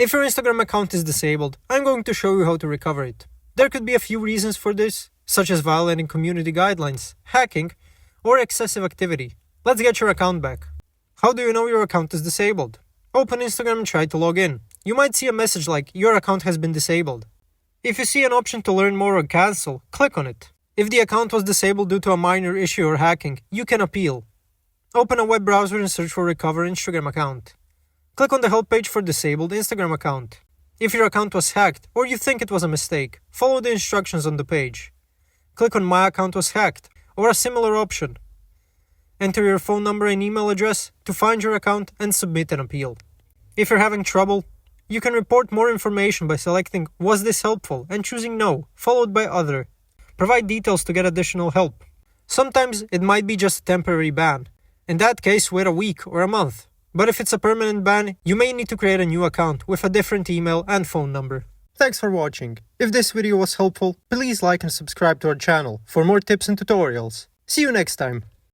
If your Instagram account is disabled, I'm going to show you how to recover it. There could be a few reasons for this, such as violating community guidelines, hacking, or excessive activity. Let's get your account back. How do you know your account is disabled? Open Instagram and try to log in. You might see a message like, your account has been disabled. If you see an option to learn more or cancel, click on it. If the account was disabled due to a minor issue or hacking, you can appeal. Open a web browser and search for Recover Instagram account. Click on the help page for disabled Instagram account. If your account was hacked or you think it was a mistake, follow the instructions on the page. Click on My account was hacked or a similar option. Enter your phone number and email address to find your account and submit an appeal. If you're having trouble, you can report more information by selecting Was this helpful and choosing No, followed by Other. Provide details to get additional help. Sometimes it might be just a temporary ban. In that case, wait a week or a month. But if it's a permanent ban, you may need to create a new account with a different email and phone number. Thanks for watching. If this video was helpful, please like and subscribe to our channel for more tips and tutorials. See you next time.